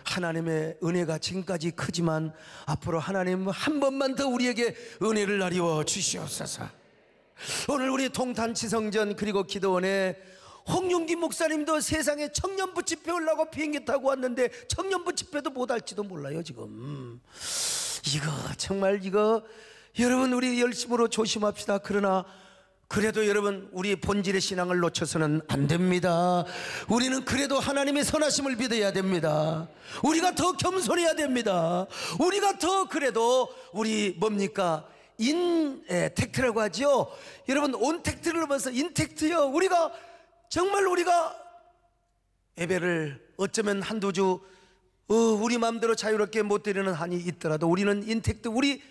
하나님의 은혜가 지금까지 크지만 앞으로 하나님 한 번만 더 우리에게 은혜를 나리워 주시옵소서. 오늘 우리 동탄지성전 그리고 기도원에 홍윤기 목사님도 세상에 청년부 집회 오려고 비행기 타고 왔는데 청년부 집회도 못할지도 몰라요. 지금 이거 정말 이거 여러분 우리 열심으로 조심합시다. 그러나 그래도 여러분 우리 본질의 신앙을 놓쳐서는 안 됩니다. 우리는 그래도 하나님의 선하심을 믿어야 됩니다. 우리가 더 겸손해야 됩니다. 우리가 더 그래도 우리 뭡니까 인택트라고 하죠. 여러분 온택트를 넘어서 인택트요. 우리가 정말 우리가 예배를 어쩌면 한두 주 우리 마음대로 자유롭게 못 드리는 한이 있더라도 우리는 인택트 우리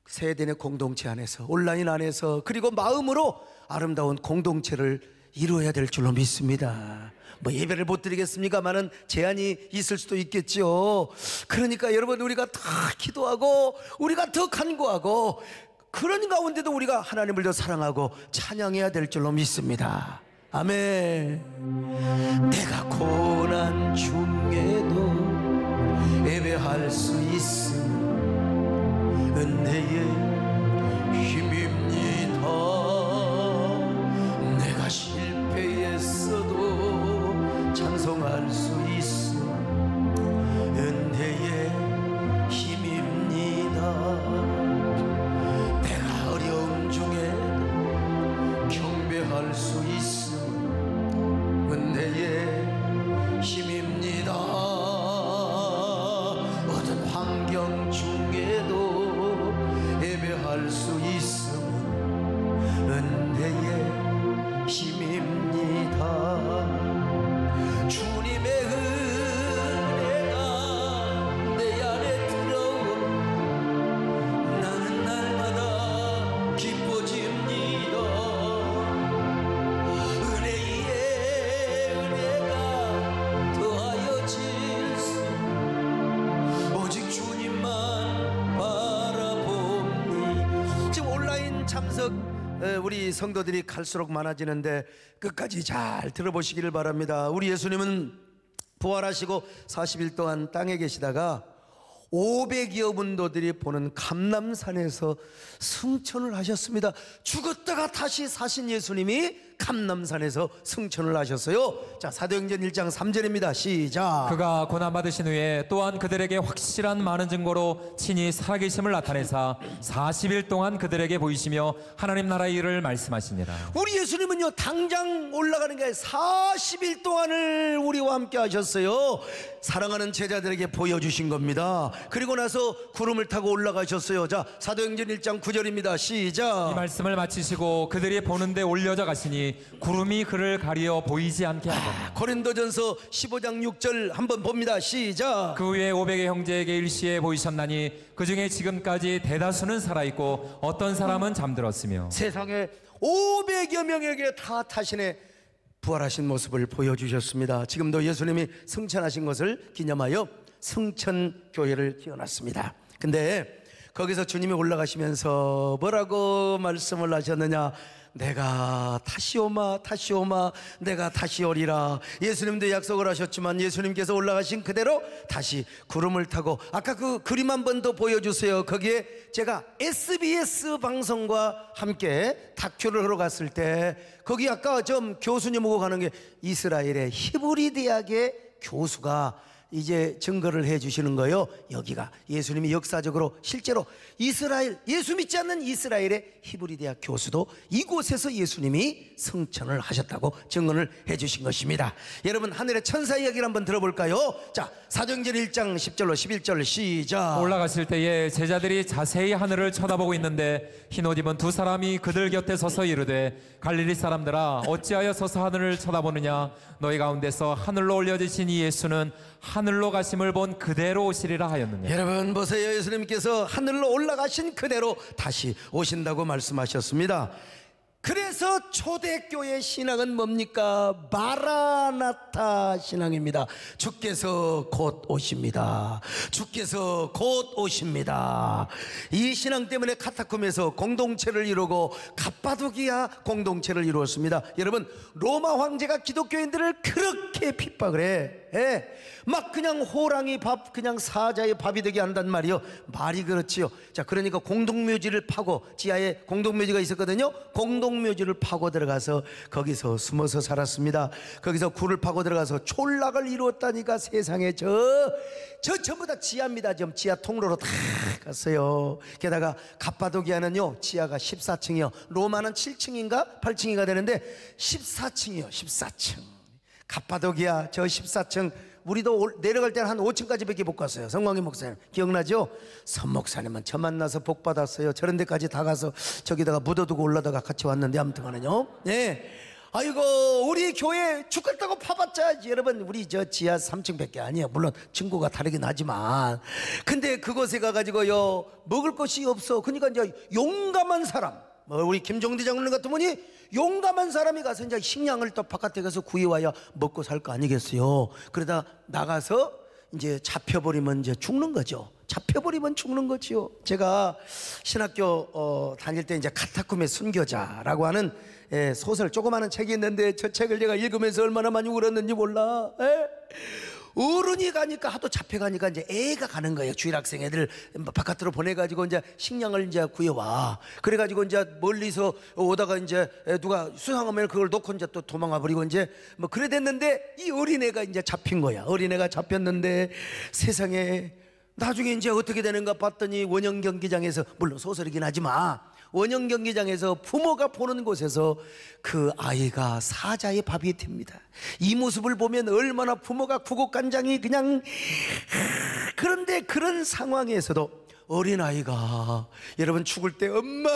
세대의 공동체 안에서 온라인 안에서 그리고 마음으로 아름다운 공동체를 이루어야 될 줄로 믿습니다. 뭐 예배를 못 드리겠습니까마는 제한이 있을 수도 있겠죠. 그러니까 여러분 우리가 다 기도하고 우리가 더 간구하고 그런 가운데도 우리가 하나님을 더 사랑하고 찬양해야 될 줄로 믿습니다. 아멘. 내가 고난 중에도 예배할 수 있음 은혜의 힘입니다. 내가 실패했어도 찬송할 수 있음 은혜의 힘입니다. 내가 어려움 중에도 경배할 수 있음 은혜의 힘입니다. 어떤 환경 중에도 예배할 수 있음 은혜의 힘입니다. 주님의 은혜가 내 안에 들어오면 나는 날마다 기뻐집니다. 은혜가 더하여 질수 오직 주님만 바라봅니. 지금 온라인 참석 우리 성도들이 갈수록 많아지는데 끝까지 잘 들어보시기를 바랍니다. 우리 예수님은 부활하시고 40일 동안 땅에 계시다가 500여 분도들이 보는 감람산에서 승천을 하셨습니다. 죽었다가 다시 사신 예수님이 감람산에서 승천을 하셨어요. 자, 사도행전 1장 3절입니다. 시작. 그가 고난받으신 후에 또한 그들에게 확실한 많은 증거로 친히 살아계심을 나타내사 40일 동안 그들에게 보이시며 하나님 나라의 일을 말씀하시니라. 우리 예수님은요 당장 올라가는 게 40일 동안을 우리와 함께 하셨어요. 사랑하는 제자들에게 보여주신 겁니다. 그리고 나서 구름을 타고 올라가셨어요. 자, 사도행전 1장 9절입니다. 시작. 이 말씀을 마치시고 그들이 보는데 올려져 가시니 구름이 그를 가리어 보이지 않게 하더라. 고린도전서 15장 6절 한번 봅니다. 시작. 그 후에 500의 형제에게 일시에 보이셨나니 그 중에 지금까지 대다수는 살아있고 어떤 사람은 잠들었으며 세상에 500여 명에게 다 자신의 부활하신 모습을 보여주셨습니다. 지금도 예수님이 승천하신 것을 기념하여 승천교회를 지어놨습니다. 근데 거기서 주님이 올라가시면서 뭐라고 말씀을 하셨느냐. 내가 다시 오마 다시 오마 내가 다시 오리라. 예수님도 약속을 하셨지만 예수님께서 올라가신 그대로 다시 구름을 타고 아까 그 그림 한 번 더 보여주세요. 거기에 제가 SBS 방송과 함께 다큐를 하러 갔을 때 거기 아까 좀 교수님 오고 가는 게 이스라엘의 히브리 대학의 교수가 이제 증거를 해 주시는 거예요. 여기가 예수님이 역사적으로 실제로 이스라엘 예수 믿지 않는 이스라엘의 히브리 대학 교수도 이곳에서 예수님이 승천을 하셨다고 증언을 해 주신 것입니다. 여러분 하늘의 천사 이야기를 한번 들어볼까요? 자, 사도행전 1장 10절로 11절 시작. 올라가실 때에 제자들이 자세히 하늘을 쳐다보고 있는데 흰옷 입은 두 사람이 그들 곁에 서서 이르되 갈릴리 사람들아 어찌하여 서서 하늘을 쳐다보느냐. 너희 가운데서 하늘로 올려지신 이 예수는 하늘로 가심을 본 그대로 오시리라 하였느냐. 여러분 보세요. 예수님께서 하늘로 올라가신 그대로 다시 오신다고 말씀하셨습니다. 그래서 초대교회 신앙은 뭡니까? 마라나타 신앙입니다. 주께서 곧 오십니다. 주께서 곧 오십니다. 이 신앙 때문에 카타콤에서 공동체를 이루고 갑바도기아 공동체를 이루었습니다. 여러분 로마 황제가 기독교인들을 그렇게 핍박을 해. 막 그냥 호랑이 밥, 그냥 사자의 밥이 되게 한단 말이요. 말이 그렇지요. 자, 그러니까 공동묘지를 파고, 지하에 공동묘지가 있었거든요. 공동묘지를 파고 들어가서 거기서 숨어서 살았습니다. 거기서 굴을 파고 들어가서 촌락을 이루었다니까. 세상에 저 전부 다 지하입니다. 좀 지하 통로로 다 갔어요. 게다가 갑바도기아는요, 지하가 14층이요. 로마는 7층인가 8층인가 되는데 14층이요. 14층. 갑바도기아 저 14층, 우리도 내려갈 때는 한 5층까지밖에 못 갔어요. 성광희 목사님 기억나죠? 선 목사님은 저 만나서 복 받았어요. 저런 데까지 다 가서 저기다가 묻어두고 올라다가 같이 왔는데, 아무튼간에요. 네. 아이고, 우리 교회 죽겠다고 파봤자 여러분, 우리 저 지하 3층밖에 아니에요. 물론 층고가 다르긴 하지만, 근데 그곳에 가가지고요 먹을 것이 없어. 그러니까 이제 용감한 사람, 우리 김종대 장로님 같은 분이 용감한 사람이 가서 이제 식량을 또 바깥에 가서 구해와야 먹고 살 거 아니겠어요. 그러다 나가서 이제 잡혀버리면 이제 죽는 거죠. 잡혀버리면 죽는 거지요. 제가 신학교 다닐 때 이제 카타콤의 순교자라고 하는 소설, 조그마한 책이 있는데, 저 책을 제가 읽으면서 얼마나 많이 울었는지 몰라. 어른이 가니까, 하도 잡혀가니까 이제 애가 가는 거예요. 주일학생 애들 바깥으로 보내가지고 이제 식량을 이제 구해와. 그래가지고 이제 멀리서 오다가 이제 누가 수상하면 그걸 놓고 이제 또 도망가 버리고 이제 뭐 그래 됐는데, 이 어린애가 이제 잡힌 거야. 어린애가 잡혔는데 세상에 나중에 이제 어떻게 되는가 봤더니, 원형 경기장에서, 물론 소설이긴 하지만 원형 경기장에서 부모가 보는 곳에서 그 아이가 사자의 밥이 됩니다. 이 모습을 보면 얼마나 부모가 구곡간장이 그냥. 그런데 그런 상황에서도 어린아이가 여러분 죽을 때 엄마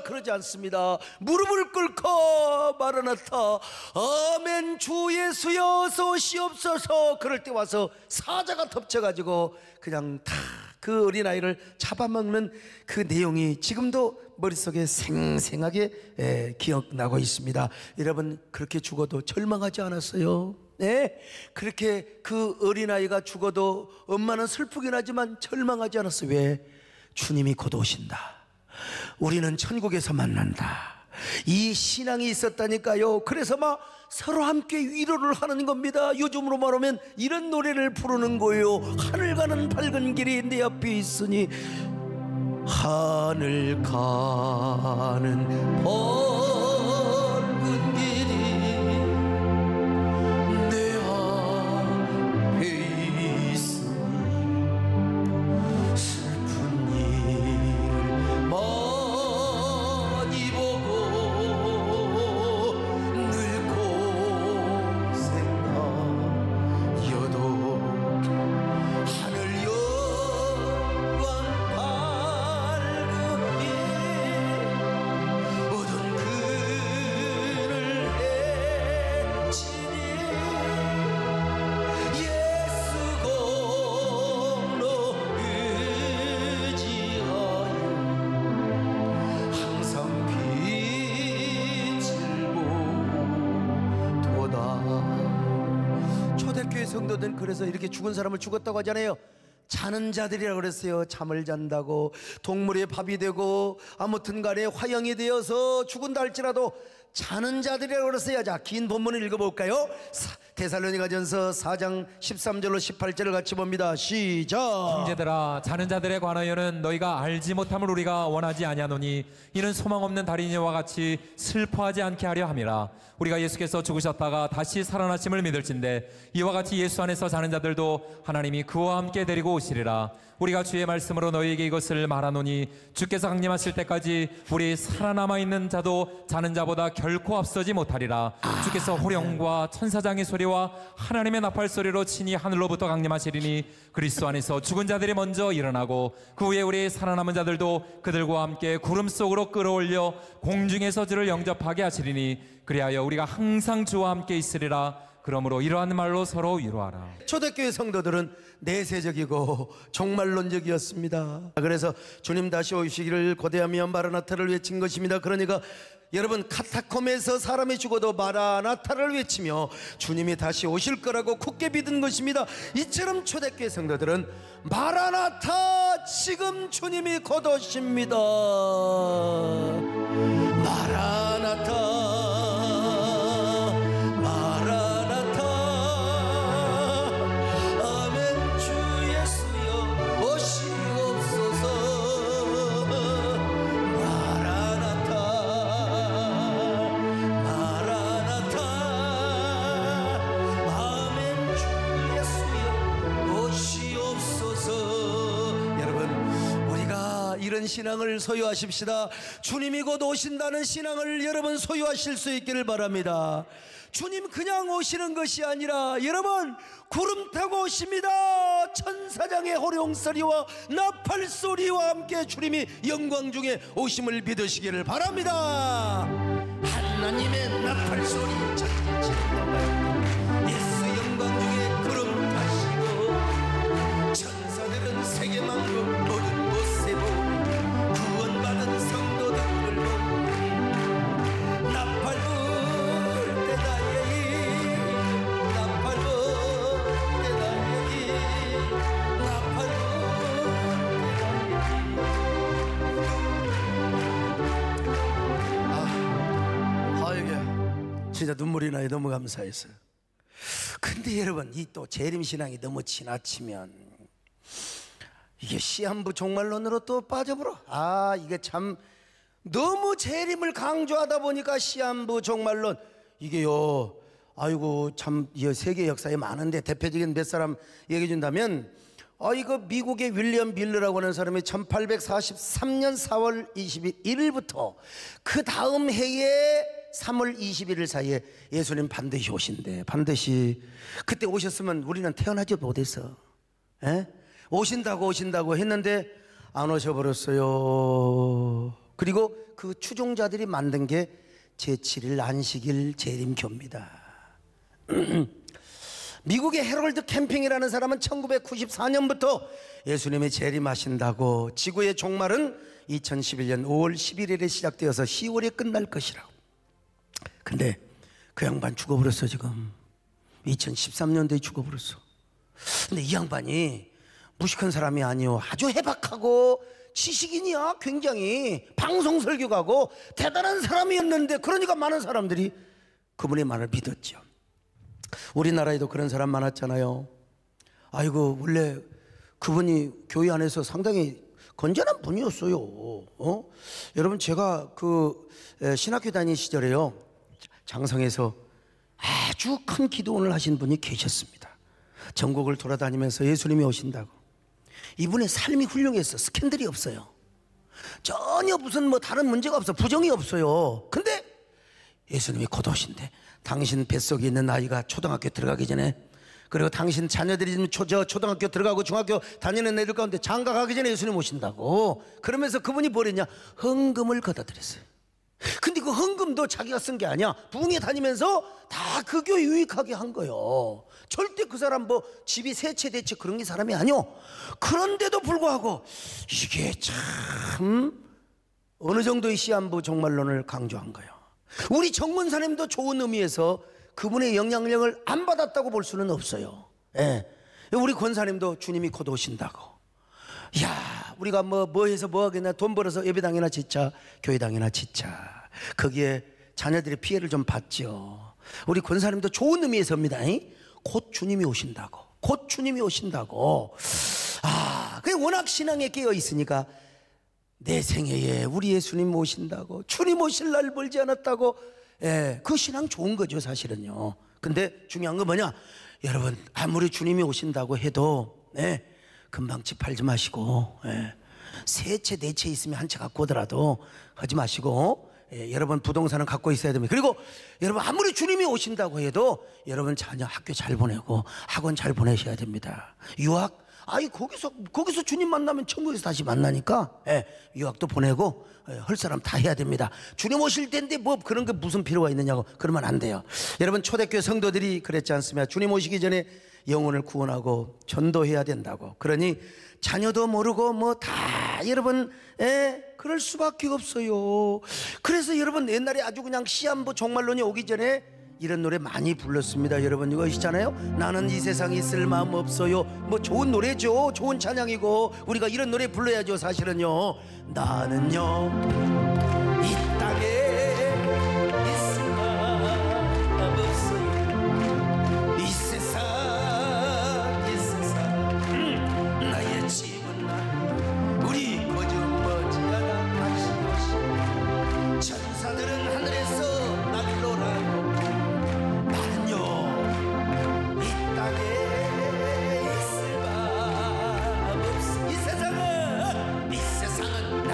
그러지 않습니다. 무릎을 꿇고 마라나타 아멘 주 예수여 어서 오시옵소서. 그럴 때 와서 사자가 덮쳐가지고 그냥 다 그 어린아이를 잡아먹는 그 내용이 지금도 머릿속에 생생하게 기억나고 있습니다. 여러분, 그렇게 죽어도 절망하지 않았어요? 네, 그렇게 그 어린아이가 죽어도 엄마는 슬프긴 하지만 절망하지 않았어요. 왜? 주님이 곧 오신다. 우리는 천국에서 만난다. 이 신앙이 있었다니까요. 그래서 막 서로 함께 위로를 하는 겁니다. 요즘으로 말하면 이런 노래를 부르는 거예요. 하늘 가는 밝은 길이 내 앞에 있으니, 하늘 가는 밝은 길이 내 앞에 있으니, 슬픈 일을 많이 보고 늘 고생하여도 하늘 영광 밝으니 모든 그를 해치니 예수 공로 의지하여 항상 빛을 보도다. 초대교회 성도들은 그래서 이렇게 죽은 사람을 죽었다고 하잖아요. 자는 자들이라고 그랬어요. 잠을 잔다고, 동물의 밥이 되고 아무튼 간에 화형이 되어서 죽은다 할지라도 자는 자들이라고 그랬어요. 자, 긴 본문을 읽어볼까요? 데살로니가전서 4장 13절로 18절을 같이 봅니다. 시작. 형제들아, 자는 자들에 관하여는 너희가 알지 못함을 우리가 원하지 아니하노니, 이는 소망 없는 달인이와 같이 슬퍼하지 않게 하려 함이라. 우리가 예수께서 죽으셨다가 다시 살아나심을 믿을진데, 이와 같이 예수 안에서 자는 자들도 하나님이 그와 함께 데리고 오시리라. 우리가 주의 말씀으로 너희에게 이것을 말하노니, 주께서 강림하실 때까지 우리 살아남아 있는 자도 자는 자보다 결코 앞서지 못하리라. 주께서 호령과 천사장의 소리와 하나님의 나팔 소리로 친히 하늘로부터 강림하시리니, 그리스도 안에서 죽은 자들이 먼저 일어나고 그 후에 우리 살아남은 자들도 그들과 함께 구름 속으로 끌어올려 공중에서 주를 영접하게 하시리니, 그리하여 우리가 항상 주와 함께 있으리라. 그러므로 이러한 말로 서로 위로하라. 초대교회 성도들은 내세적이고 종말론적이었습니다. 그래서 주님 다시 오시기를 고대하며 마라나타를 외친 것입니다. 그러니까 여러분, 카타콤에서 사람이 죽어도 마라나타를 외치며 주님이 다시 오실 거라고 굳게 믿은 것입니다. 이처럼 초대교회 성도들은 마라나타, 지금 주님이 곧 오십니다. 마라나타, 마라나타, 이런 신앙을 소유하십시다. 주님이 곧 오신다는 신앙을 여러분 소유하실 수 있기를 바랍니다. 주님 그냥 오시는 것이 아니라 여러분 구름 타고 오십니다. 천사장의 호령소리와 나팔소리와 함께 주님이 영광 중에 오심을 믿으시기를 바랍니다. 하나님의 나팔소리 천지치는 예수 영광 중에 구름 타시고 천사들은 세계 만국 모든 곳에 보니 구원받은 성도들을 보니 나팔 불 때다 예이 나팔 불 때다 예이 나팔 불 때다 예이. 진짜 눈물이 나요. 너무 감사했어요. 근데 여러분 이 또 재림신앙이 너무 지나치면 이게 시한부 종말론으로 또 빠져버려. 이게 참 너무 재림을 강조하다 보니까 시한부 종말론 이게요. 아이고 참 세계 역사에 많은데 대표적인 몇 사람 얘기해 준다면 이거 미국의 윌리엄 밀러라고 하는 사람이 1843년 4월 21일부터 그 다음 해에 3월 21일 사이에 예수님 반드시 오신대. 반드시. 그때 오셨으면 우리는 태어나지 못했어. 오신다고 했는데 안 오셔버렸어요. 그리고 그 추종자들이 만든 게 제7일 안식일 재림교입니다. 미국의 해럴드 캠핑이라는 사람은 1994년부터 예수님이 재림하신다고 지구의 종말은 2011년 5월 11일에 시작되어서 10월에 끝날 것이라고. 근데 그 양반 죽어버렸어. 지금 2013년도에 죽어버렸어. 근데 이 양반이 무식한 사람이 아니요, 아주 해박하고 지식인이야. 굉장히 방송 설교가고 대단한 사람이었는데 그러니까 많은 사람들이 그분의 말을 믿었죠. 우리나라에도 그런 사람 많았잖아요. 아이고 원래 그분이 교회 안에서 상당히 건전한 분이었어요. 여러분 제가 그 신학교 다니는 시절에요, 장성에서 아주 큰 기도원을 하신 분이 계셨습니다. 전국을 돌아다니면서 예수님이 오신다고. 이분의 삶이 훌륭했어. 스캔들이 없어요. 전혀 무슨 다른 문제가 없어. 부정이 없어요. 근데 예수님이 곧 오신대. 당신 뱃속에 있는 아이가 초등학교 들어가기 전에, 그리고 당신 자녀들이 초등학교 들어가고 중학교 다니는 애들 가운데 장가 가기 전에 예수님 오신다고. 그러면서 그분이 뭐랬냐, 헌금을 걷어들였어요. 근데 그 헌금도 자기가 쓴 게 아니야. 부흥회 다니면서 다 그 교회 유익하게 한 거예요. 절대 그 사람 집이 세채 대채 그런 게 사람이 아니요. 그런데도 불구하고 이게 참 어느 정도의 시한부 종말론을 강조한 거예요. 우리 정문사님도 좋은 의미에서 그분의 영향력을 안 받았다고 볼 수는 없어요. 우리 권사님도 주님이 곧 오신다고. 야, 우리가 뭐 해서 뭐 하겠냐, 돈 벌어서 예배당이나 짓자, 교회당이나 짓자. 거기에 자녀들이 피해를 좀 받죠. 우리 권사님도 좋은 의미에서입니다. 곧 주님이 오신다고. 곧 주님이 오신다고. 그게 워낙 신앙에 깨어 있으니까 내 생애에 우리 예수님 오신다고, 주님 오실 날 멀지 않았다고. 그 신앙 좋은 거죠 사실은요. 근데 중요한 건 뭐냐, 여러분 아무리 주님이 오신다고 해도 금방 집 팔지 마시고, 세 채 네 채 있으면 한 채 갖고 오더라도 하지 마시고, 여러분 부동산은 갖고 있어야 됩니다. 그리고 여러분 아무리 주님이 오신다고 해도 여러분 자녀 학교 잘 보내고 학원 잘 보내셔야 됩니다. 유학, 거기서 주님 만나면 천국에서 다시 만나니까 유학도 보내고 할 사람 다 해야 됩니다. 주님 오실 텐데 그런 게 무슨 필요가 있느냐고 그러면 안 돼요. 여러분 초대교회 성도들이 그랬지 않습니까? 주님 오시기 전에 영혼을 구원하고 전도해야 된다고. 그러니 자녀도 모르고 다 여러분 그럴 수밖에 없어요. 그래서 여러분 옛날에 아주 그냥 시한부 종말론이 오기 전에 이런 노래 많이 불렀습니다. 여러분 이거 아시잖아요. 나는 이 세상에 있을 마음 없어요. 좋은 노래죠. 좋은 찬양이고 우리가 이런 노래 불러야죠. 사실은요, 나는요 이 땅에 있을 마음 없어요. 이 세상 나의 집은 나 우리 거저 머지않아 다시 오시. 천사들은 하늘에서 날로라고. 이 세상은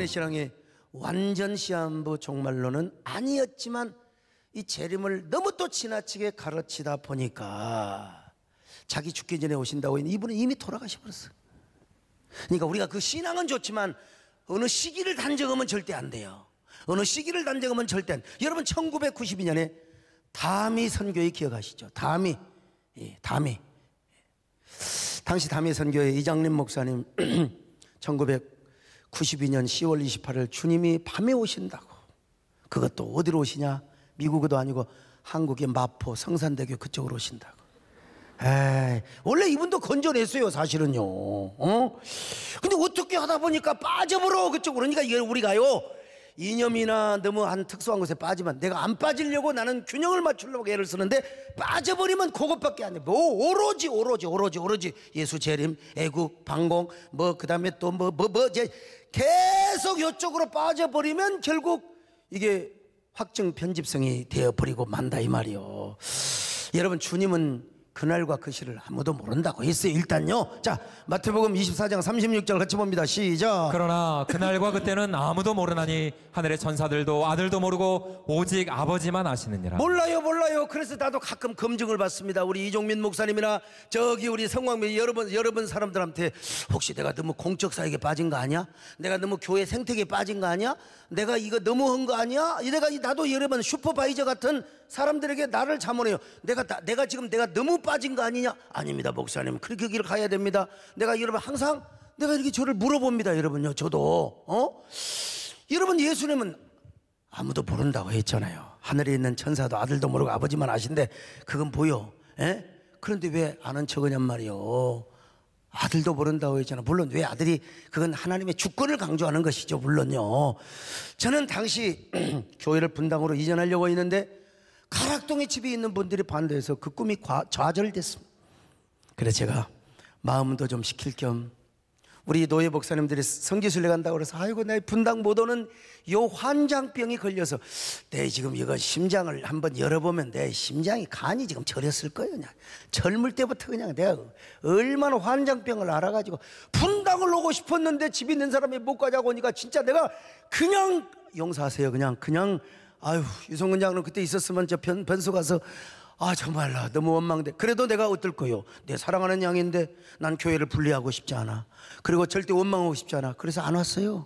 여러분의 신앙이 완전 시한부 종말론은 아니었지만 이 재림을 너무 또 지나치게 가르치다 보니까 자기 죽기 전에 오신다고 했는데 이분은 이미 돌아가셔 버렸어요. 그러니까 우리가 그 신앙은 좋지만 어느 시기를 단정하면 절대 안 돼요. 어느 시기를 단정하면 절대 안 돼요. 여러분 1992년에 다미 선교회 기억하시죠? 다미. 예, 다미. 당시 다미 선교회 이장림 목사님 1992년 10월 28일 주님이 밤에 오신다고. 그것도 어디로 오시냐? 미국도 아니고 한국의 마포 성산대교 그쪽으로 오신다고. 에이, 원래 이분도 건져냈어요 사실은요. 근데 어떻게 하다 보니까 빠져버려 그쪽으로. 그러니까 이게 우리가요 이념이나 너무 한 특수한 곳에 빠지면, 내가 안 빠지려고 나는 균형을 맞추려고 애를 쓰는데 빠져버리면 그것밖에 안 돼. 뭐 오로지 예수 재림, 애국, 방공, 뭐 그 다음에 또 뭐 이제 계속 이쪽으로 빠져버리면 결국 이게 확증 편집성이 되어버리고 만다 이 말이요. 여러분 주님은 그날과 그 시를 아무도 모른다고 했어요. 일단요. 자, 마태복음 24장 36절 같이 봅니다. 시작. 그러나 그날과 그때는 아무도 모르나니 하늘의 천사들도 아들도 모르고 오직 아버지만 아시느니라. 몰라요. 그래서 나도 가끔 검증을 받습니다. 우리 이종민 목사님이나 저기 우리 성광미 여러분 사람들한테 혹시 내가 너무 공적 사역에 빠진 거 아니야? 내가 너무 교회 생태계에 빠진 거 아니야? 내가 이거 너무 한 거 아니야? 나도 여러분 슈퍼바이저 같은 사람들에게 나를 자문해요. 내가 지금 내가 너무 빠진 거 아니냐? 아닙니다 목사님, 그렇게 길을 가야 됩니다. 내가 여러분 항상 내가 이렇게 저를 물어봅니다. 여러분요, 저도 여러분 예수님은 아무도 모른다고 했잖아요. 하늘에 있는 천사도 아들도 모르고 아버지만 아신데 그건 보여. 에? 그런데 왜 아는 척하냔 말이요. 아들도 모른다고 했잖아. 물론 왜 아들이, 그건 하나님의 주권을 강조하는 것이죠. 물론요. 저는 당시 교회를 분당으로 이전하려고 했는데 가락동에 집이 있는 분들이 반대해서 그 꿈이 좌절됐습니다. 그래서 제가 마음도 좀 식힐 겸 우리 노예 목사님들이 성지순례 간다고 그래서 아이고 내 분당 못 오는 요 환장병이 걸려서 내 지금 이거 심장을 한번 열어보면 내 심장이 간이 지금 저렸을 거예요. 그냥 젊을 때부터 그냥 내가 얼마나 환장병을 알아가지고 분당을 오고 싶었는데 집 있는 사람이 못 가자고 하니까 진짜 내가 그냥 용서하세요. 그냥 아유 유성근 장로는 그때 있었으면 저 변소 가서 정말 너무 원망돼. 그래도 내가 어떨 거요? 내 사랑하는 양인데 난 교회를 분리하고 싶지 않아. 그리고 절대 원망하고 싶지 않아. 그래서 안 왔어요.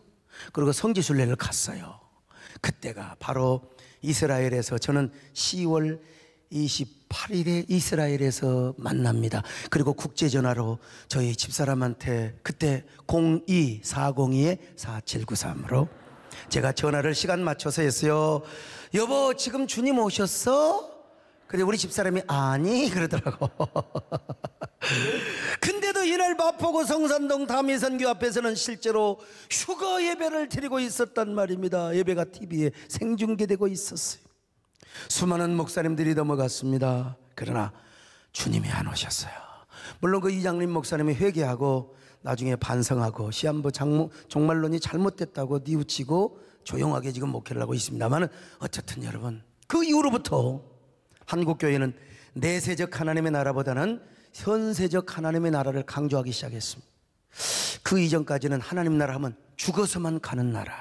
그리고 성지순례를 갔어요. 그때가 바로 이스라엘에서, 저는 10월 28일에 이스라엘에서 만납니다. 그리고 국제전화로 저희 집사람한테 그때 02-402-4793으로 제가 전화를 시간 맞춰서 했어요. 여보 지금 주님 오셨어? 근데 우리 집사람이 아니 그러더라고. 근데도 이날 마포구 성산동 다미선교 앞에서는 실제로 휴거 예배를 드리고 있었단 말입니다. 예배가 TV에 생중계되고 있었어요. 수많은 목사님들이 넘어갔습니다. 그러나 주님이 안 오셨어요. 물론 그 이장림 목사님이 회개하고 나중에 반성하고 시한부 종말론이 잘못됐다고 뉘우치고 조용하게 지금 목회를 하고 있습니다만, 어쨌든 여러분 그 이후로부터 한국교회는 내세적 하나님의 나라보다는 현세적 하나님의 나라를 강조하기 시작했습니다. 그 이전까지는 하나님 나라 하면 죽어서만 가는 나라.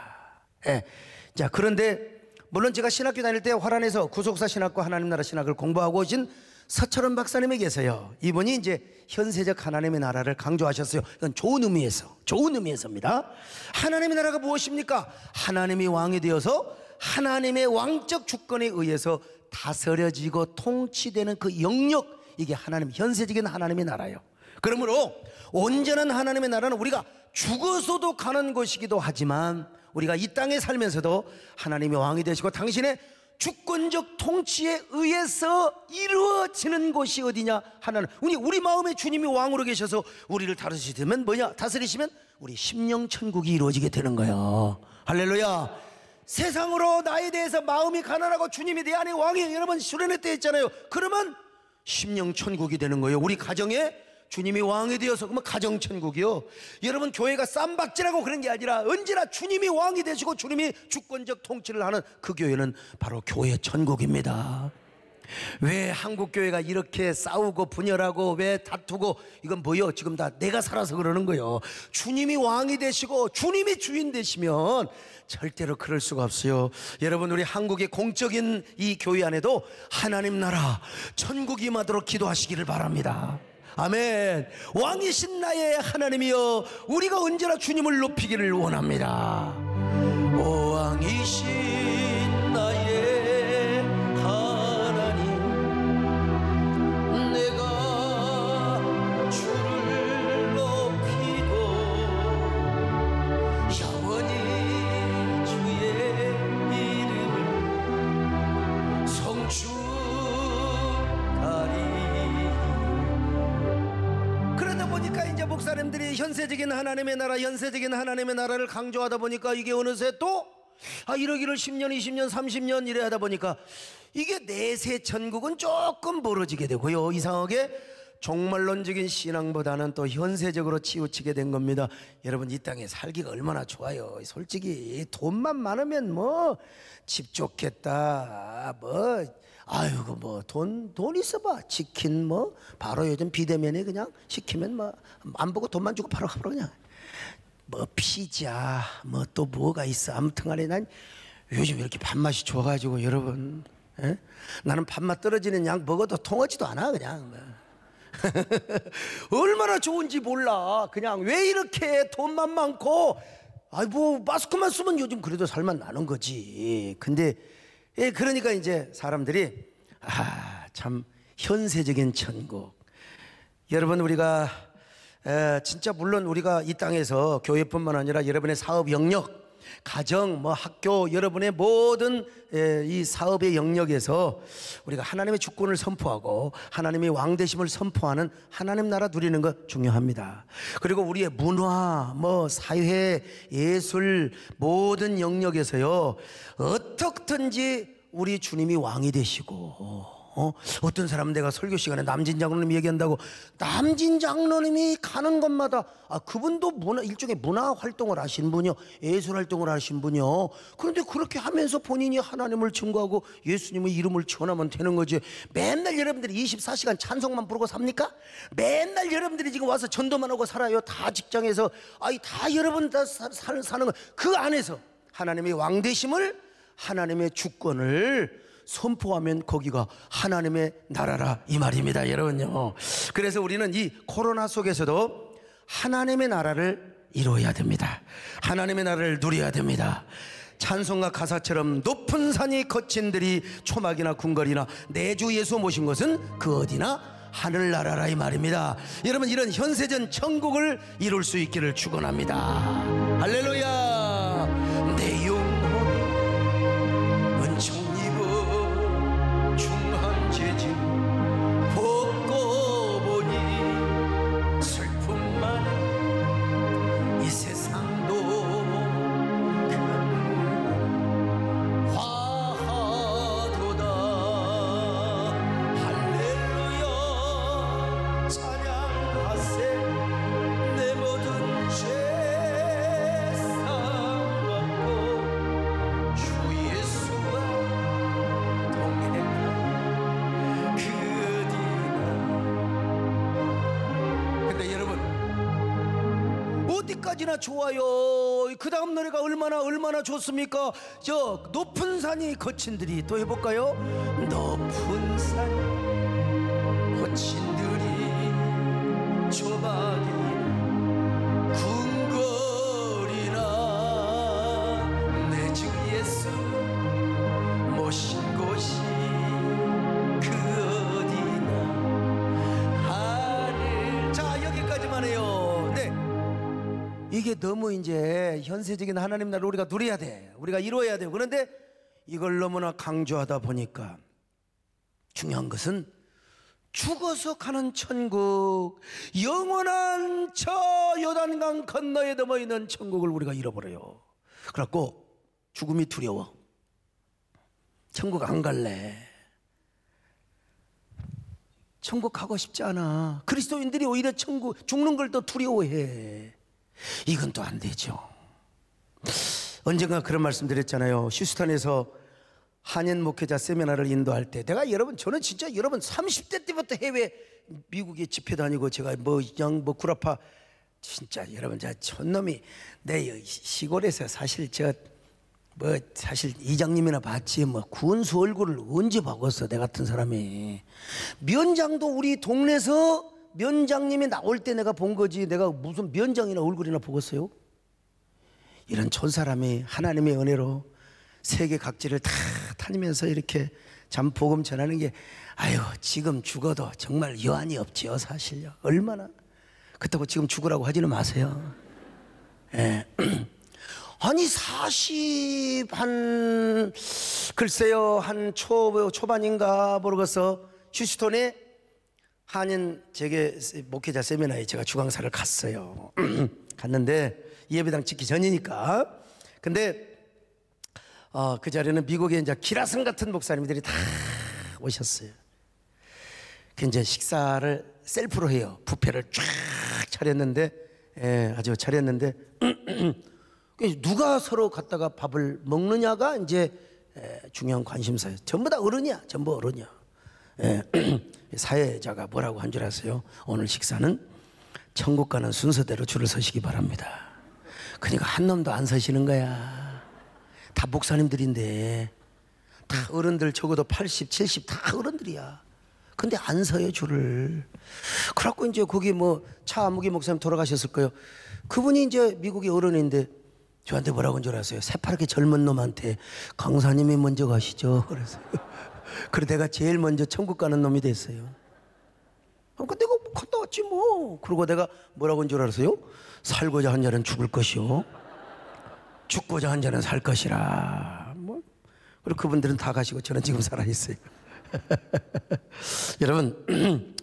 자, 그런데 물론 제가 신학교 다닐 때 화란에서 구속사 신학과 하나님 나라 신학을 공부하고 오신 서철원 박사님이 계세요. 이분이 이제 현세적 하나님의 나라를 강조하셨어요. 이건 좋은 의미에서입니다. 하나님의 나라가 무엇입니까? 하나님이 왕이 되어서 하나님의 왕적 주권에 의해서 다스려지고 통치되는 그 영역, 이게 하나님, 현세적인 하나님의 나라예요. 그러므로 온전한 하나님의 나라는 우리가 죽어서도 가는 것이기도 하지만 우리가 이 땅에 살면서도 하나님이 왕이 되시고 당신의 주권적 통치에 의해서 이루어지는 곳이 어디냐? 하나는 우리 마음에 주님이 왕으로 계셔서 우리를 다스리시면 다스리시면 우리 심령 천국이 이루어지게 되는 거예요. 할렐루야. 세상으로 나에 대해서 마음이 가난하고 주님이 내 안에 왕이에요. 여러분 수련회 때 했잖아요. 그러면 심령 천국이 되는 거예요. 우리 가정에 주님이 왕이 되어서, 그러면 가정 천국이요. 여러분 교회가 쌈박질하고 그런 게 아니라 언제나 주님이 왕이 되시고 주님이 주권적 통치를 하는 그 교회는 바로 교회 천국입니다. 왜 한국교회가 이렇게 싸우고 분열하고 왜 다투고, 이건 뭐요? 지금 다 내가 살아서 그러는 거예요. 주님이 왕이 되시고 주님이 주인 되시면 절대로 그럴 수가 없어요. 여러분, 우리 한국의 공적인 이 교회 안에도 하나님 나라 천국이 임하도록 기도하시기를 바랍니다. 아멘. 왕이신 나의 하나님이여, 우리가 언제나 주님을 높이기를 원합니다. 오 왕이신 나의 하나님, 내가 주를 높이고 영원히 주의 이름을 송축하리. 그러다 보니까 이제 목사님들이 현세적인 하나님의 나라, 현세적인 하나님의 나라를 강조하다 보니까 이게 어느새 또 이러기를 10년, 20년, 30년 이래 하다 보니까 이게 내세 천국은 조금 멀어지게 되고요. 이상하게 종말론적인 신앙보다는 또 현세적으로 치우치게 된 겁니다. 여러분, 이 땅에 살기가 얼마나 좋아요. 솔직히 돈만 많으면 뭐 집 좋겠다, 뭐 아이고 뭐 돈 있어봐 치킨 뭐 바로 요즘 비대면에 그냥 시키면 뭐 안 보고 돈만 주고 바로 그냥 뭐 피자 뭐 또 뭐가 있어. 아무튼 간에 난 요즘 이렇게 밥맛이 좋아가지고 여러분, 나는 밥맛 떨어지는 양 먹어도 통하지도 않아 그냥. 얼마나 좋은지 몰라. 그냥 왜 이렇게 돈만 많고 뭐 마스크만 쓰면 요즘 그래도 살만 나는 거지. 근데 그러니까 이제 사람들이 참 현세적인 천국. 여러분, 우리가 진짜 물론 우리가 이 땅에서 교회뿐만 아니라 여러분의 사업 영역, 가정, 뭐 학교, 여러분의 모든 이 사업의 영역에서 우리가 하나님의 주권을 선포하고 하나님의 왕되심을 선포하는 하나님 나라 누리는 것 중요합니다. 그리고 우리의 문화, 뭐 사회, 예술 모든 영역에서요, 어떻든지 우리 주님이 왕이 되시고, 어떤 사람은 내가 설교 시간에 남진 장로님 얘기한다고 남진 장로님이 가는 곳마다 그분도 일종의 문화 활동을 하신 분이요, 예술 활동을 하신 분이요. 그런데 그렇게 하면서 본인이 하나님을 증거하고 예수님의 이름을 전하면 되는 거지. 맨날 여러분들이 24시간 찬송만 부르고 삽니까? 맨날 여러분들이 지금 와서 전도만 하고 살아요. 다 직장에서 다 여러분 다 사는 거. 그 안에서 하나님의 왕되심을, 하나님의 주권을 선포하면 거기가 하나님의 나라라 이 말입니다, 여러분요. 그래서 우리는 이 코로나 속에서도 하나님의 나라를 이루어야 됩니다. 하나님의 나라를 누려야 됩니다. 찬송가 가사처럼 높은 산이 거친들이 초막이나 궁궐이나 내 주 예수 모신 것은 그 어디나 하늘나라라 이 말입니다. 여러분, 이런 현세전 천국을 이룰 수 있기를 축원합니다. 할렐루야. 내 영혼 은총 중한 죄짐 벗고 보니 슬픔 많은 이 세상도 화하도다. 할렐루야. 찬양하세. 내 모든 죄 사함받고 주 예수와 동행하라. 근데 여러분, 어디까지나 좋아요. 그 다음 노래가 얼마나 좋습니까? 저 높은 산이 거친들이, 또 해볼까요? 높은 산 거친들이 초박이 궁궐이나 내 주 예수 모신 곳이 그 어디나 하늘. 자, 여기까지만 해요. 네, 이게 너무 이제 현세적인 하나님 나라를 우리가 누려야 돼. 우리가 이루어야 돼요. 그런데 이걸 너무나 강조하다 보니까 중요한 것은 죽어서 가는 천국, 영원한 저 요단강 건너에 넘어 있는 천국을 우리가 잃어버려요. 그래갖고 죽음이 두려워. 천국 안 갈래. 천국 가고 싶지 않아. 그리스도인들이 오히려 천국 죽는 걸 더 두려워해. 이건 또 안 되죠. 언젠가 그런 말씀 드렸잖아요. 휴스턴에서 한인 목회자 세미나를 인도할 때 내가 여러분 저는 진짜 여러분 30대 때부터 해외 미국에 집회 다니고 제가 뭐 그냥 뭐 구라파 진짜 여러분 저 촌놈이 내 시골에서 사실 저 뭐 사실 이장님이나 봤지 뭐 군수 얼굴을 언제 봤겠어 내 같은 사람이. 면장도 우리 동네에서 면장님이 나올 때 내가 본 거지 내가 무슨 면장이나 얼굴이나 보겠어요? 이런 촌사람이 하나님의 은혜로 세계 각지를 다 다니면서 이렇게 참 복음 전하는 게 아유 지금 죽어도 정말 여한이 없지요 사실요. 얼마나 그렇다고 지금 죽으라고 하지는 마세요. 예. 아니 40한 글쎄요 한 초반인가 모르겠어 휴스턴에 한인 제게 목회자 세미나에 제가 주강사를 갔어요. 갔는데 예배당 찍기 전이니까. 근데 그 자리에는 미국의 이제 기라성 같은 목사님들이 다 오셨어요. 그 이제 식사를 셀프로 해요. 뷔페를 쫙 차렸는데, 예, 아주 차렸는데 누가 서로 갖다가 밥을 먹느냐가 이제 중요한 관심사예요. 전부 다 어른이야, 전부 어른이야. 예, 사회자가 뭐라고 한 줄 아세요? 오늘 식사는 천국 가는 순서대로 줄을 서시기 바랍니다. 그러니까 한 놈도 안 서시는 거야. 다 목사님들인데 다 어른들 적어도 80, 70 다 어른들이야. 근데 안 서요 줄을. 그래갖고 이제 거기 뭐 차무기 목사님 돌아가셨을 거예요. 그분이 이제 미국의 어른인데 저한테 뭐라고 한 줄 아세요? 새파랗게 젊은 놈한테 강사님이 먼저 가시죠. 그래서 그래 내가 제일 먼저 천국 가는 놈이 됐어요. 그러니까 내가 갔다 왔지 뭐. 그러고 내가 뭐라고 한 줄 알았어요? 살고자 한 자는 죽을 것이요 죽고자 한 자는 살 것이라. 뭐 그리고 그분들은 다 가시고 저는 지금 살아있어요. 여러분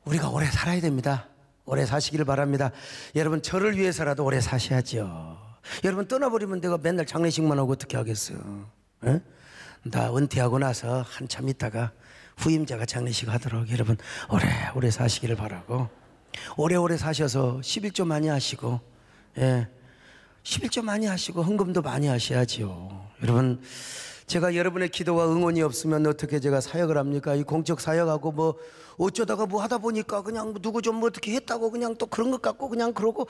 우리가 오래 살아야 됩니다. 오래 사시기를 바랍니다. 여러분 저를 위해서라도 오래 사셔야죠. 여러분 떠나버리면 내가 맨날 장례식만 하고 어떻게 하겠어요? 에? 나 은퇴하고 나서 한참 있다가 후임자가 장례식 하도록 여러분 오래 사시기를 바라고 오래 사셔서 11조 많이 하시고, 예, 11조 많이 하시고 헌금도 많이 하셔야지요. 여러분 제가 여러분의 기도와 응원이 없으면 어떻게 제가 사역을 합니까? 이 공적 사역하고 뭐 어쩌다가 뭐 하다 보니까 그냥 누구 좀 뭐 어떻게 했다고 그냥 또 그런 것 같고 그냥 그러고.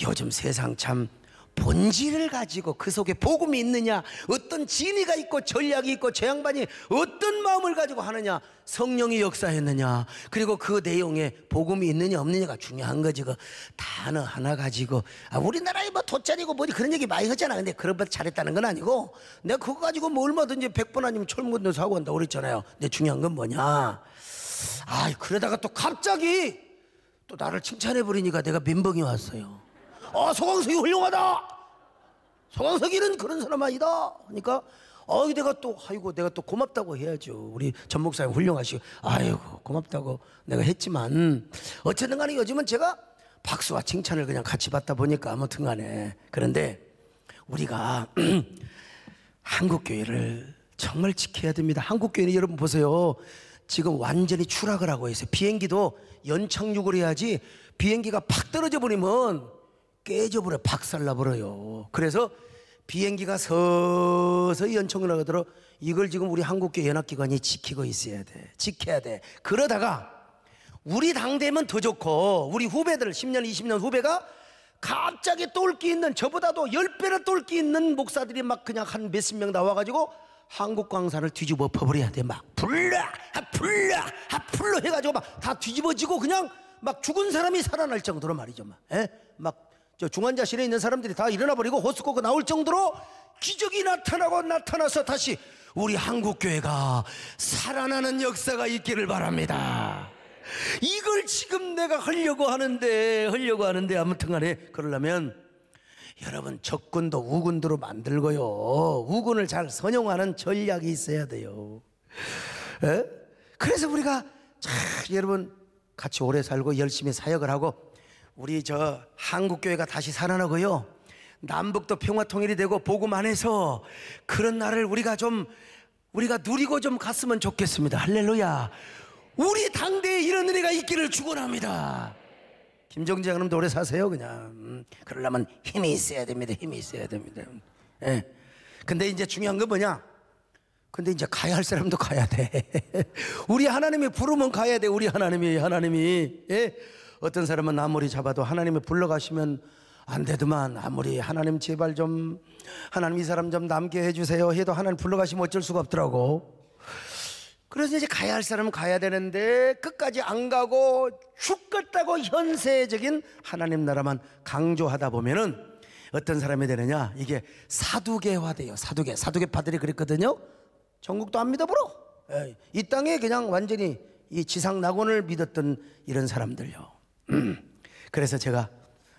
요즘 세상 참 본질을 가지고 그 속에 복음이 있느냐, 어떤 진리가 있고 전략이 있고 저 양반이 어떤 마음을 가지고 하느냐, 성령이 역사했느냐, 그리고 그 내용에 복음이 있느냐 없느냐가 중요한 거지. 그 단어 하나 가지고 우리나라에 뭐 돗자리고 뭐지 그런 얘기 많이 하잖아. 근데 그런 것 잘했다는 건 아니고 내가 그거 가지고 뭐 얼마든지 100번 아니면 철문도 사고 한다고 그랬잖아요. 근데 중요한 건 뭐냐, 그러다가 또 갑자기 또 나를 칭찬해 버리니까 내가 민벙이 왔어요. 소광석이 훌륭하다. 소광석이는 그런 사람 아니다. 그러니까 내가 또 고맙다고 해야죠. 우리 전 목사님 훌륭하시고 고맙다고 내가 했지만 어쨌든 간에 요즘은 제가 박수와 칭찬을 그냥 같이 받다 보니까 아무튼 간에. 그런데 우리가 한국교회를 정말 지켜야 됩니다. 한국교회는 여러분 보세요. 지금 완전히 추락을 하고 있어요. 비행기도 연착륙을 해야지 비행기가 팍 떨어져 버리면 깨져버려, 박살나버려요. 그래서 비행기가 서서히 연착륙을 하도록 이걸 지금 우리 한국교회 연합기관이 지키고 있어야 돼. 지켜야 돼. 그러다가 우리 당대면 더 좋고 우리 후배들 10년 20년 후배가 갑자기 똘끼 있는 저보다도 10배나 똘끼 있는 목사들이 막 그냥 한 몇십 명 나와가지고 한국 광산을 뒤집어 엎어버려야 돼. 막 불러 해가지고 막 다 뒤집어지고 그냥 막 죽은 사람이 살아날 정도로 말이죠. 막 저 중환자실에 있는 사람들이 다 일어나버리고 호스코가 나올 정도로 기적이 나타나서 다시 우리 한국교회가 살아나는 역사가 있기를 바랍니다. 이걸 지금 내가 하려고 하는데 아무튼 간에 그러려면 여러분 적군도 우군도로 만들고요, 우군을 잘 선용하는 전략이 있어야 돼요. 그래서 우리가 여러분 같이 오래 살고 열심히 사역을 하고 우리 저 한국교회가 다시 살아나고요, 남북도 평화통일이 되고 복음 안에서 그런 날을 우리가 누리고 좀 갔으면 좋겠습니다. 할렐루야. 우리 당대에 이런 은혜가 있기를 축원합니다. 김정지 장님도 오래 사세요. 그냥 그러려면 힘이 있어야 됩니다. 힘이 있어야 됩니다. 근데 이제 중요한 건 뭐냐, 근데 이제 가야 할 사람도 가야 돼. 우리 하나님이 부르면 가야 돼. 우리 하나님이 예? 어떤 사람은 아무리 잡아도 하나님이 불러가시면 안 되더만, 아무리 하나님 제발 좀, 하나님 이 사람 좀 남게 해주세요 해도 하나님 불러가시면 어쩔 수가 없더라고. 그래서 이제 가야 할 사람은 가야 되는데 끝까지 안 가고 죽겠다고 현세적인 하나님 나라만 강조하다 보면은 어떤 사람이 되느냐, 이게 사두개화 돼요. 사두개파들이 그랬거든요. 전국도 안 믿어버려. 이 땅에 그냥 완전히 이 지상 낙원을 믿었던 이런 사람들요. 그래서 제가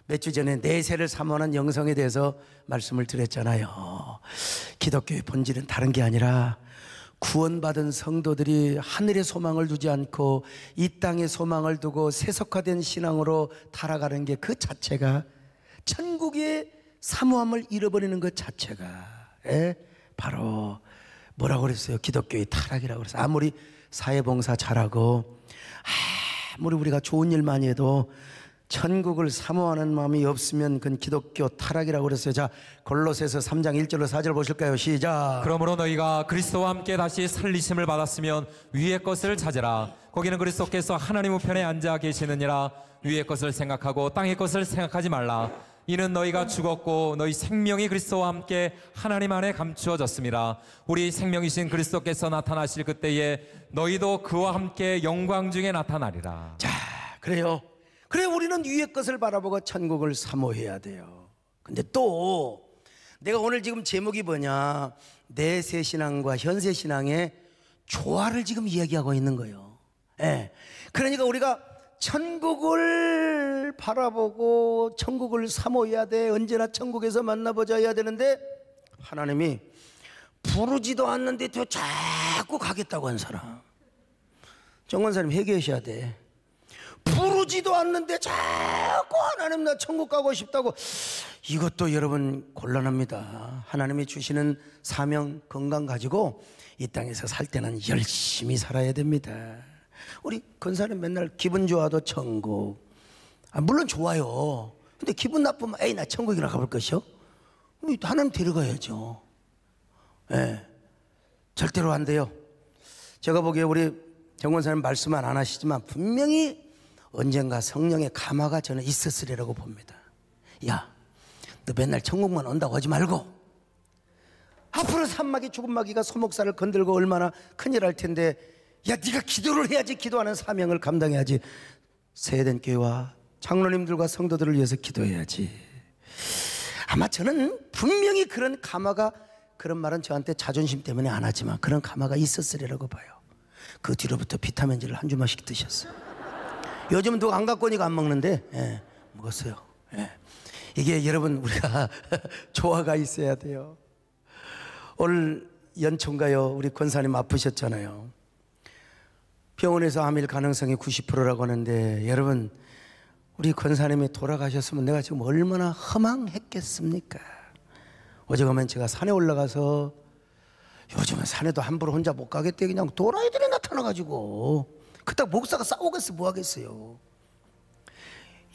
몇 주 전에 내세를 사모하는 영성에 대해서 말씀을 드렸잖아요. 기독교의 본질은 다른 게 아니라 구원받은 성도들이 하늘의 소망을 두지 않고 이 땅의 소망을 두고 세속화된 신앙으로 타락하는 게 그 자체가, 천국의 사모함을 잃어버리는 것 자체가 바로 뭐라고 그랬어요? 기독교의 타락이라고 그랬어요. 아무리 사회봉사 잘하고 아무리 우리가 좋은 일 많이 해도 천국을 사모하는 마음이 없으면 그건 기독교 타락이라고 그랬어요. 자, 골로새서 3장 1절로 4절 보실까요? 시작. 그러므로 너희가 그리스도와 함께 다시 살리심을 받았으면 위의 것을 찾으라. 거기는 그리스도께서 하나님 우편에 앉아 계시느니라. 위의 것을 생각하고 땅의 것을 생각하지 말라. 이는 너희가 죽었고 너희 생명이 그리스도와 함께 하나님 안에 감추어졌습니다. 우리 생명이신 그리스도께서 나타나실 그때에 너희도 그와 함께 영광 중에 나타나리라. 자, 그래요. 그래, 우리는 위의 것을 바라보고 천국을 사모해야 돼요. 근데 또 내가 오늘 지금 제목이 뭐냐, 내세신앙과 현세신앙의 조화를 지금 이야기하고 있는 거예요. 그러니까 우리가 천국을 바라보고 천국을 사모해야 돼. 언제나 천국에서 만나보자 해야 되는데 하나님이 부르지도 않는데 또 자꾸 가겠다고 한 사람, 정권사님 회개하셔야 돼. 부르지도 않는데 자꾸 하나님 나 천국 가고 싶다고, 이것도 여러분 곤란합니다. 하나님이 주시는 사명 건강 가지고 이 땅에서 살 때는 열심히 살아야 됩니다. 우리 권사님 맨날 기분 좋아도 천국, 물론 좋아요. 근데 기분 나쁘면 에이 나 천국이나 가볼 것이요? 하나님 데려가야죠. 절대로 안 돼요. 제가 보기에 우리 정권사님 말씀은 안 하시지만 분명히 언젠가 성령의 감화가 저는 있었으리라고 봅니다. 야, 너 맨날 천국만 온다고 하지 말고 앞으로 산마귀 죽은 마귀가 소목사를 건들고 얼마나 큰일 할 텐데, 야 네가 기도를 해야지. 기도하는 사명을 감당해야지. 세대된 교회와 장로님들과 성도들을 위해서 기도해야지. 아마 저는 분명히 그런 감화가, 그런 말은 저한테 자존심 때문에 안 하지만 그런 감화가 있었으리라고 봐요. 그 뒤로부터 비타민제를 한 주마씩 드셨어요. 요즘은 누가 안 갖고 오니까 안 먹는데 먹었어요. 이게 여러분 우리가 조화가 있어야 돼요. 오늘 연초인가요? 우리 권사님 아프셨잖아요. 병원에서 암일 가능성이 90%라고 하는데, 여러분 우리 권사님이 돌아가셨으면 내가 지금 얼마나 허망했겠습니까? 어제가면 제가 산에 올라가서, 요즘은 산에도 함부로 혼자 못 가겠대. 그냥 도라이들이 나타나가지고 그딱 목사가 싸우겠어 뭐 하겠어요.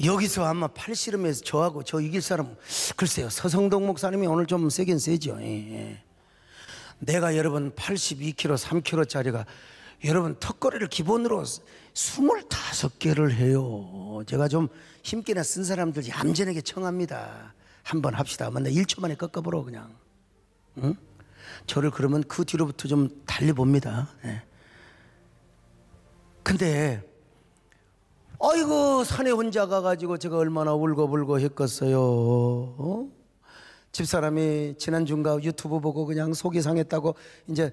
여기서 아마 팔씨름에서 저하고 저 이길 사람, 글쎄요, 서성동 목사님이 오늘 좀 세긴 세죠. 내가 여러분 82kg 3kg짜리가 여러분 턱걸이를 기본으로 25개를 해요. 제가 좀 힘께나 쓴 사람들 얌전하게 청합니다. 한번 합시다. 만나 1초 만에 꺾어보러 그냥. 응? 저를 그러면 그 뒤로부터 좀 달려봅니다. 근데 아이고 산에 혼자 가가지고 제가 얼마나 울고불고 했겠어요. 집사람이 지난주인가 유튜브 보고 그냥 속이 상했다고 이제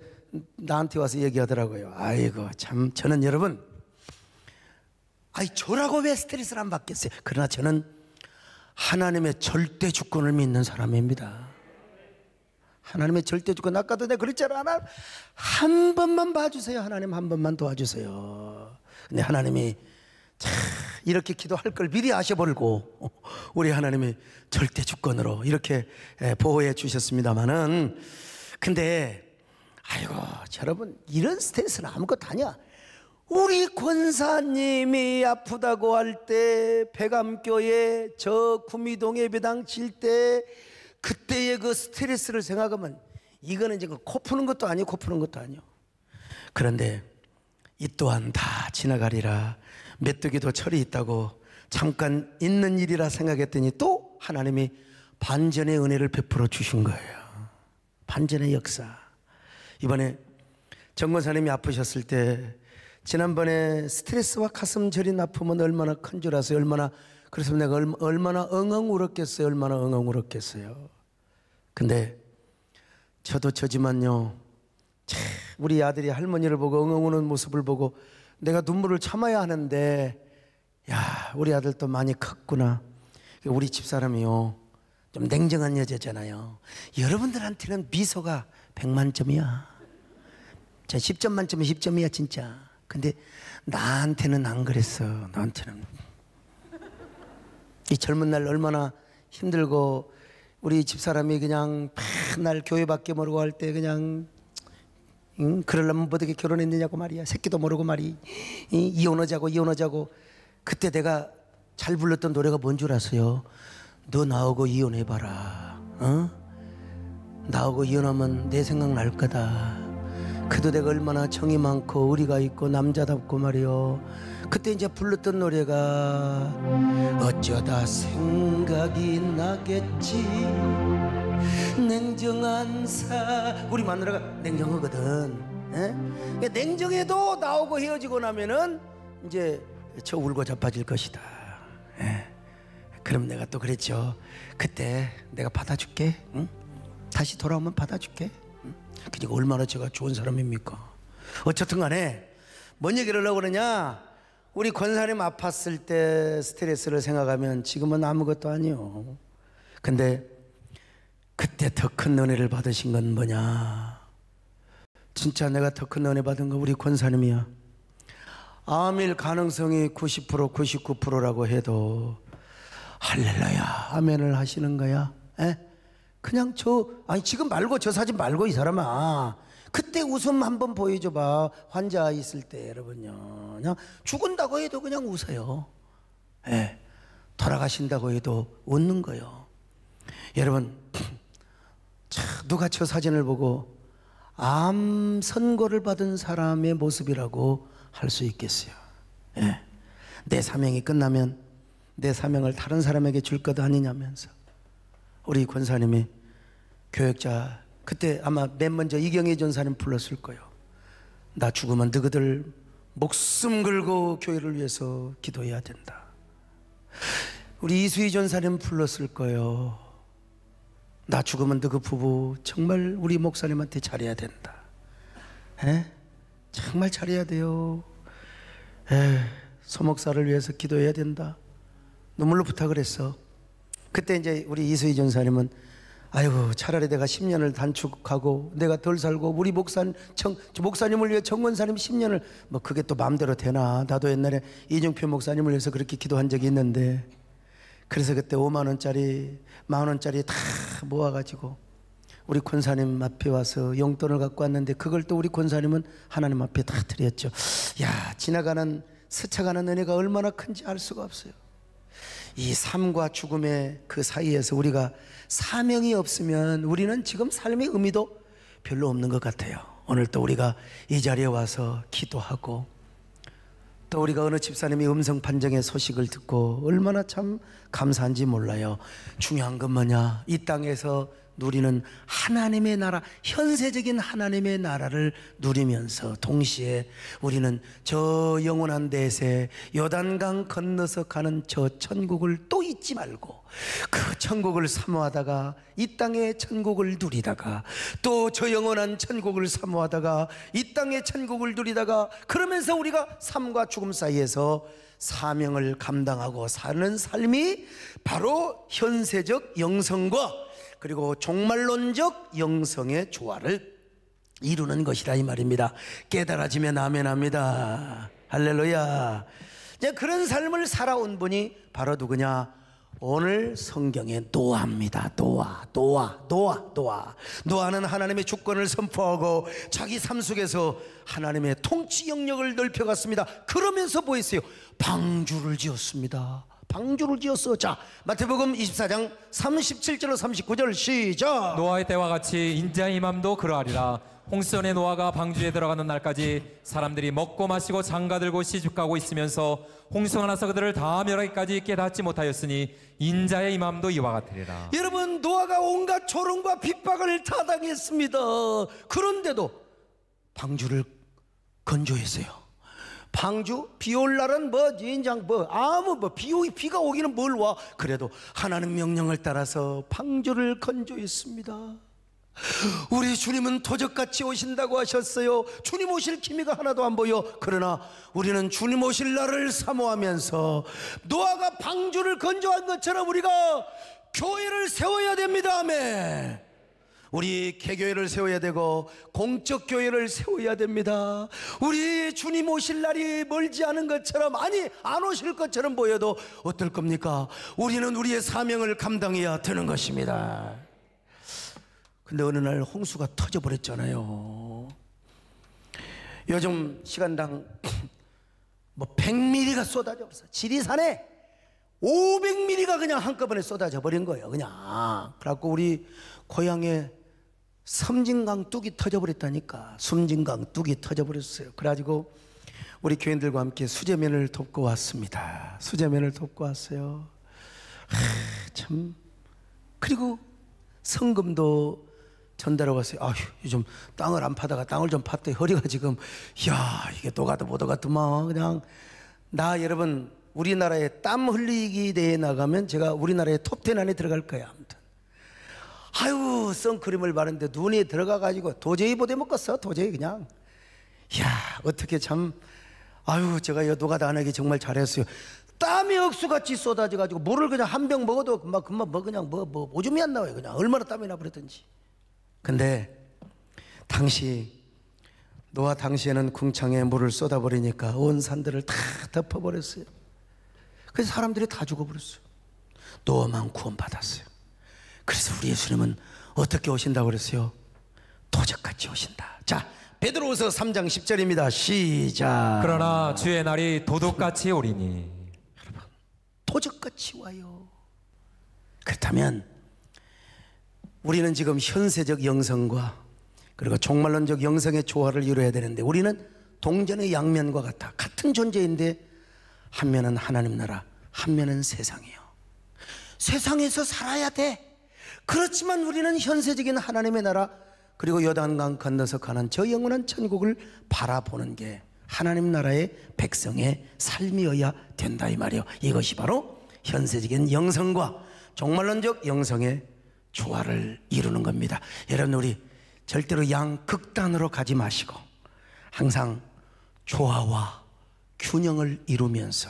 나한테 와서 얘기하더라고요. 아이고 참, 저는 여러분, 아이 저라고 왜 스트레스를 안 받겠어요. 그러나 저는 하나님의 절대 주권을 믿는 사람입니다. 하나님의 절대 주권, 아까도 내가 그랬잖아. 하나님 한 번만 봐주세요. 하나님 한 번만 도와주세요. 근데 하나님이 참 이렇게 기도할 걸 미리 아셔버리고 우리 하나님이 절대 주권으로 이렇게 보호해 주셨습니다마는, 근데 아이고 여러분, 이런 스트레스는 아무것도 아니야. 우리 권사님이 아프다고 할 때 백암교회 저 구미동 예배당 칠 때 그때의 그 스트레스를 생각하면 이거는 이제 코 푸는 것도 아니고 코 푸는 것도 아니요. 그런데 이 또한 다 지나가리라. 메뚜기도 철이 있다고 잠깐 있는 일이라 생각했더니 또 하나님이 반전의 은혜를 베풀어 주신 거예요. 반전의 역사. 이번에 정권사님이 아프셨을 때 지난번에 스트레스와 가슴 저린 아픔은 얼마나 큰 줄 아세요? 그래서 내가 얼마나 엉엉 울었겠어요. 얼마나 엉엉 울었겠어요. 근데 저도 저지만요, 우리 아들이 할머니를 보고 엉엉 우는 모습을 보고 내가 눈물을 참아야 하는데, 야, 우리 아들도 많이 컸구나. 우리 집사람이요, 좀 냉정한 여자잖아요. 여러분들한테는 미소가 100만점이야. 저 10점 만점에 10점이야 진짜. 근데 나한테는 안 그랬어. 나한테는 이 젊은 날 얼마나 힘들고, 우리 집사람이 그냥 맨날 교회밖에 모르고 할 때 그냥 그러려면 뭐 어떻게 결혼했느냐고 말이야. 새끼도 모르고 말이 이혼하자고. 그때 내가 잘 불렀던 노래가 뭔 줄 아세요? 너 나하고 이혼해봐라. 나하고 이혼하면 내 생각 날 거다. 그도 내가 얼마나 정이 많고 의리가 있고 남자답고 말이요. 그때 이제 불렀던 노래가 어쩌다 생각이 나겠지. 냉정한 우리 마누라가 냉정하거든. 냉정해도 나오고 헤어지고 나면은 이제 저 울고 자빠질 것이다. 그럼 내가 또 그랬죠. 그때 내가 받아줄게. 다시 돌아오면 받아줄게. 그러니까 얼마나 제가 좋은 사람입니까? 어쨌든 간에 뭔 얘기를 하려고 그러냐, 우리 권사님 아팠을 때 스트레스를 생각하면 지금은 아무것도 아니요. 근데 그때 더 큰 은혜를 받으신 건 뭐냐, 진짜 내가 더 큰 은혜 받은 거 우리 권사님이야. 암일 가능성이 90% 99%라고 해도 할렐루야 아멘을 하시는 거야. 그냥 지금 말고 저 사진 말고 이 사람아, 그때 웃음 한번 보여줘봐. 환자 있을 때 여러분요, 그냥 죽은다고 해도 그냥 웃어요. 돌아가신다고 해도 웃는 거요. 여러분, 누가 저 사진을 보고 암 선고를 받은 사람의 모습이라고 할 수 있겠어요? 내 사명이 끝나면 내 사명을 다른 사람에게 줄 것 아니냐면서 우리 권사님이 교역자, 그때 아마 맨 먼저 이경희 전사님 불렀을 거예요. 나 죽으면 너희들 목숨 걸고 교회를 위해서 기도해야 된다. 우리 이수희 전사님 불렀을 거예요. 나 죽으면 너희 부부 정말 우리 목사님한테 잘해야 된다. 정말 잘해야 돼요. 소목사를 위해서 기도해야 된다. 눈물로 부탁을 했어. 그때 이제 우리 이수희 전사님은 아이고, 차라리 내가 10년을 단축하고 내가 덜 살고 우리 목사님을 위해 정권사님 10년을 뭐 그게 또 마음대로 되나. 나도 옛날에 이중표 목사님을 위해서 그렇게 기도한 적이 있는데, 그래서 그때 5만 원짜리 10,000 원짜리 다 모아가지고 우리 권사님 앞에 와서 용돈을 갖고 왔는데, 그걸 또 우리 권사님은 하나님 앞에 다 드렸죠. 야, 스쳐가는 은혜가 얼마나 큰지 알 수가 없어요. 이 삶과 죽음의 그 사이에서 우리가 사명이 없으면 우리는 지금 삶의 의미도 별로 없는 것 같아요. 오늘 또 우리가 이 자리에 와서 기도하고, 또 우리가 어느 집사님이 음성 판정의 소식을 듣고 얼마나 참 감사한지 몰라요. 중요한 건 뭐냐, 이 땅에서 누리는 하나님의 나라, 현세적인 하나님의 나라를 누리면서 동시에 우리는 저 영원한 대세 요단강 건너서 가는 저 천국을 또 잊지 말고, 그 천국을 사모하다가 이 땅의 천국을 누리다가, 또 저 영원한 천국을 사모하다가 이 땅의 천국을 누리다가, 그러면서 우리가 삶과 죽음 사이에서 사명을 감당하고 사는 삶이 바로 현세적 영성과 그리고 종말론적 영성의 조화를 이루는 것이라 이 말입니다. 깨달아지면 아멘합니다. 할렐루야. 이제 그런 삶을 살아온 분이 바로 누구냐? 오늘 성경의 노아입니다. 노아는 하나님의 주권을 선포하고 자기 삶 속에서 하나님의 통치 영역을 넓혀갔습니다. 그러면서 뭐 했어요? 방주를 지었습니다. 방주를 지었어. 자, 마태복음 24장 37절로 39절 시작. 노아의 때와 같이 인자의 맘도 그러하리라. 홍수전에 노아가 방주에 들어가는 날까지 사람들이 먹고 마시고 장가들고 시집가고 있으면서 홍수가 나서 그들을 다 멸하기까지 깨닫지 못하였으니 인자의 맘도 이와 같으리라. 여러분, 노아가 온갖 조롱과 핍박을 다 당했습니다. 그런데도 방주를 건조했어요. 방주 비 올 날은 인장 비가 오기는 뭘 와. 그래도 하나님 명령을 따라서 방주를 건조했습니다. 우리 주님은 도적같이 오신다고 하셨어요. 주님 오실 기미가 하나도 안 보여. 그러나 우리는 주님 오실 날을 사모하면서 노아가 방주를 건조한 것처럼 우리가 교회를 세워야 됩니다. 아멘. 우리 개교회를 세워야 되고 공적 교회를 세워야 됩니다. 우리 주님 오실 날이 멀지 않은 것처럼, 아니 안 오실 것처럼 보여도 어떨 겁니까? 우리는 우리의 사명을 감당해야 되는 것입니다. 근데 어느 날 홍수가 터져버렸잖아요. 요즘 시간당 100mm가 쏟아져 버렸어. 지리산에 500mm가 그냥 한꺼번에 쏟아져 버린 거예요. 그냥. 그래갖고 우리 고향에 섬진강 뚝이 터져버렸다니까. 섬진강 뚝이 터져버렸어요. 그래가지고 우리 교인들과 함께 수제면을 돕고 왔습니다. 수제면을 돕고 왔어요. 참. 그리고 성금도 전달하고 왔어요. 아휴, 요즘 땅을 안 파다가 땅을 좀 팠더니 허리가 지금, 이야, 이게 또 가도 못 오갔더만. 그냥, 여러분, 우리나라에 땀 흘리기 대회에 나가면 제가 우리나라의 톱10 안에 들어갈 거예요. 아무튼. 아유, 선크림을 바르는데 눈이 들어가가지고 도저히 못 해먹겠어. 도저히 그냥. 이야, 어떻게 참, 아유, 제가 노가다 안 하기 정말 잘했어요. 땀이 억수같이 쏟아져가지고 물을 그냥 한 병 먹어도 금방 그냥 오줌이 안 나와요. 그냥 얼마나 땀이 나버렸든지. 근데 노아 당시에는 궁창에 물을 쏟아버리니까 온 산들을 다 덮어버렸어요. 그래서 사람들이 다 죽어버렸어요. 노아만 구원받았어요. 그래서 우리 예수님은 어떻게 오신다고 그랬어요? 도적같이 오신다. 자, 베드로후서 3장 10절입니다. 시작. 그러나 주의 날이 도둑같이 오리니. 여러분, 도적같이 와요. 그렇다면 우리는 지금 현세적 영성과 그리고 종말론적 영성의 조화를 이루어야 되는데, 우리는 동전의 양면과 같은 존재인데 한 면은 하나님 나라, 한 면은 세상이에요. 세상에서 살아야 돼. 그렇지만 우리는 현세적인 하나님의 나라, 그리고 요단강 건너서 가는 저 영원한 천국을 바라보는 게 하나님 나라의 백성의 삶이어야 된다, 이 말이에요. 이것이 바로 현세적인 영성과 종말론적 영성의 조화를 이루는 겁니다. 여러분, 우리 절대로 양극단으로 가지 마시고 항상 조화와 균형을 이루면서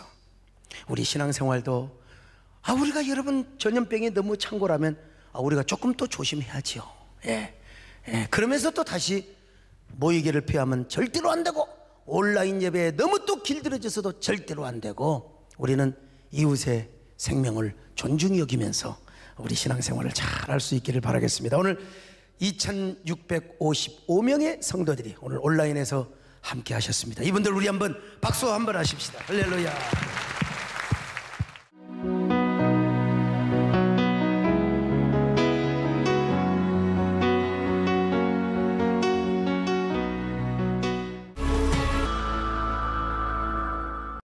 우리 신앙생활도, 우리가 여러분 전염병이 너무 창궐하면 우리가 조금 더 조심해야지요. 그러면서 또 다시 모이기를 피하면 절대로 안 되고, 온라인 예배에 너무 또 길들여져서도 절대로 안 되고, 우리는 이웃의 생명을 존중히 여기면서 우리 신앙생활을 잘 할 수 있기를 바라겠습니다. 오늘 2655명의 성도들이 오늘 온라인에서 함께 하셨습니다. 이분들 우리 한번 박수 한번 하십시다. 할렐루야.